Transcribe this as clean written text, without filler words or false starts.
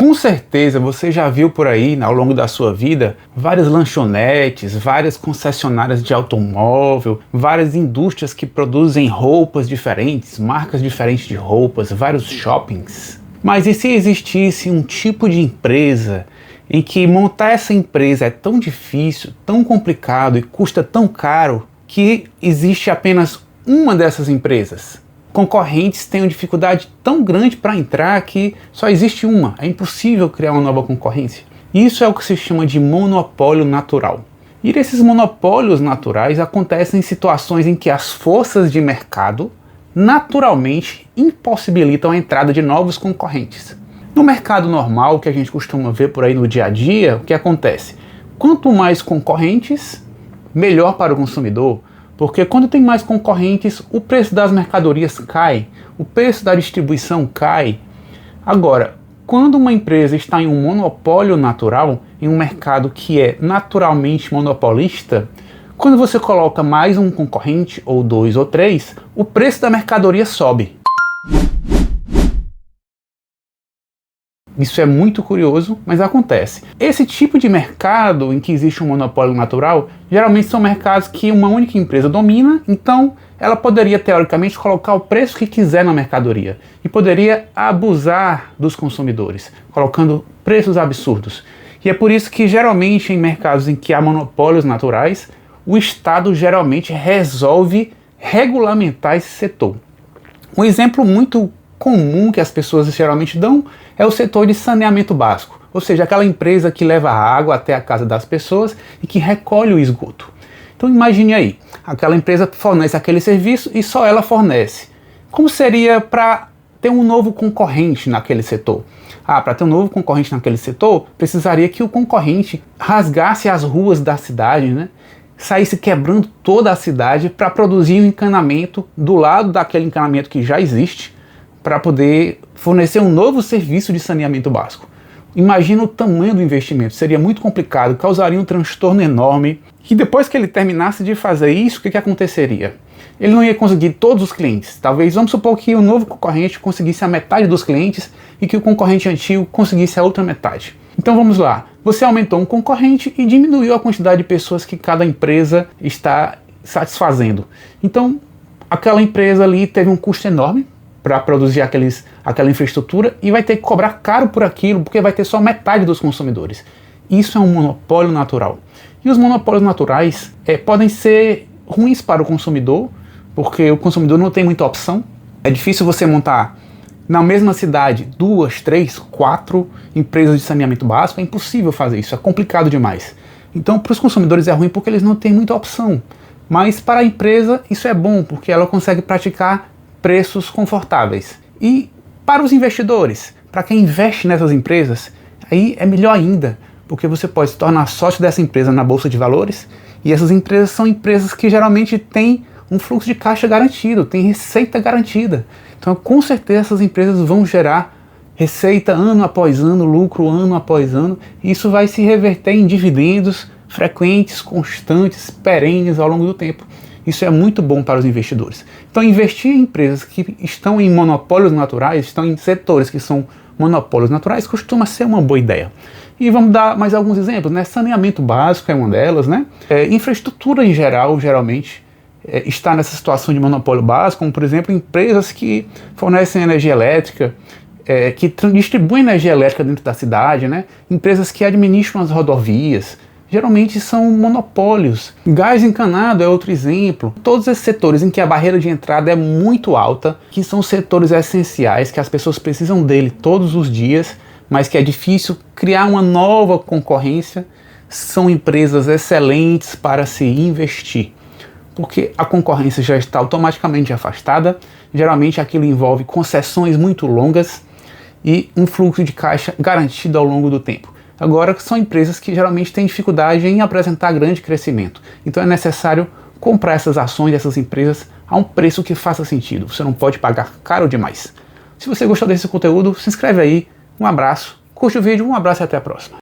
Com certeza você já viu por aí, ao longo da sua vida, várias lanchonetes, várias concessionárias de automóvel, várias indústrias que produzem roupas diferentes, marcas diferentes de roupas, vários shoppings. Mas e se existisse um tipo de empresa em que montar essa empresa é tão difícil, tão complicado e custa tão caro que existe apenas uma dessas empresas? Concorrentes têm uma dificuldade tão grande para entrar que só existe uma, é impossível criar uma nova concorrência. Isso é o que se chama de monopólio natural. E esses monopólios naturais acontecem em situações em que as forças de mercado naturalmente impossibilitam a entrada de novos concorrentes. No mercado normal, que a gente costuma ver por aí no dia a dia, o que acontece? Quanto mais concorrentes, melhor para o consumidor. Porque quando tem mais concorrentes, o preço das mercadorias cai, o preço da distribuição cai. Agora, quando uma empresa está em um monopólio natural, em um mercado que é naturalmente monopolista, quando você coloca mais um concorrente, ou dois ou três, o preço da mercadoria sobe. Isso é muito curioso, mas acontece. Esse tipo de mercado em que existe um monopólio natural, geralmente são mercados que uma única empresa domina, então ela poderia teoricamente colocar o preço que quiser na mercadoria e poderia abusar dos consumidores, colocando preços absurdos. E é por isso que geralmente em mercados em que há monopólios naturais, o Estado geralmente resolve regulamentar esse setor. Um exemplo muito comum que as pessoas geralmente dão é o setor de saneamento básico, ou seja, aquela empresa que leva a água até a casa das pessoas e que recolhe o esgoto. Então imagine aí, aquela empresa fornece aquele serviço e só ela fornece. Como seria para ter um novo concorrente naquele setor? Para ter um novo concorrente naquele setor, precisaria que o concorrente rasgasse as ruas da cidade, né? Saísse quebrando toda a cidade para produzir um encanamento do lado daquele encanamento que já existe, para poder fornecer um novo serviço de saneamento básico. Imagina o tamanho do investimento, seria muito complicado, causaria um transtorno enorme, e depois que ele terminasse de fazer isso, o que aconteceria? Ele não ia conseguir todos os clientes, talvez, vamos supor que o novo concorrente conseguisse a metade dos clientes e que o concorrente antigo conseguisse a outra metade. Então vamos lá, você aumentou um concorrente e diminuiu a quantidade de pessoas que cada empresa está satisfazendo. Então aquela empresa ali teve um custo enorme para produzir aquela infraestrutura e vai ter que cobrar caro por aquilo, porque vai ter só metade dos consumidores. Isso é um monopólio natural. E os monopólios naturais podem ser ruins para o consumidor, porque o consumidor não tem muita opção. É difícil você montar na mesma cidade 2, 3, 4 empresas de saneamento básico, é impossível fazer isso, é complicado demais. Então para os consumidores é ruim porque eles não têm muita opção. Mas para a empresa isso é bom, porque ela consegue praticar preços confortáveis. E para os investidores, para quem investe nessas empresas, aí é melhor ainda, porque você pode se tornar sócio dessa empresa na Bolsa de Valores, e essas empresas são empresas que geralmente têm um fluxo de caixa garantido, têm receita garantida. Então com certeza essas empresas vão gerar receita ano após ano, lucro ano após ano, e isso vai se reverter em dividendos frequentes, constantes, perenes ao longo do tempo. Isso é muito bom para os investidores. Então investir em empresas que estão em monopólios naturais, estão em setores que são monopólios naturais, costuma ser uma boa ideia. E vamos dar mais alguns exemplos, né? Saneamento básico é uma delas, né? Infraestrutura em geral, geralmente, está nessa situação de monopólio básico, como por exemplo empresas que fornecem energia elétrica, que distribuem energia elétrica dentro da cidade, né? Empresas que administram as rodovias, geralmente são monopólios. Gás encanado é outro exemplo. Todos esses setores em que a barreira de entrada é muito alta, que são setores essenciais, que as pessoas precisam dele todos os dias, mas que é difícil criar uma nova concorrência, são empresas excelentes para se investir. Porque a concorrência já está automaticamente afastada, geralmente aquilo envolve concessões muito longas e um fluxo de caixa garantido ao longo do tempo. Agora, são empresas que geralmente têm dificuldade em apresentar grande crescimento. Então é necessário comprar essas ações dessas empresas a um preço que faça sentido. Você não pode pagar caro demais. Se você gostou desse conteúdo, se inscreve aí. Um abraço, curte o vídeo, um abraço e até a próxima.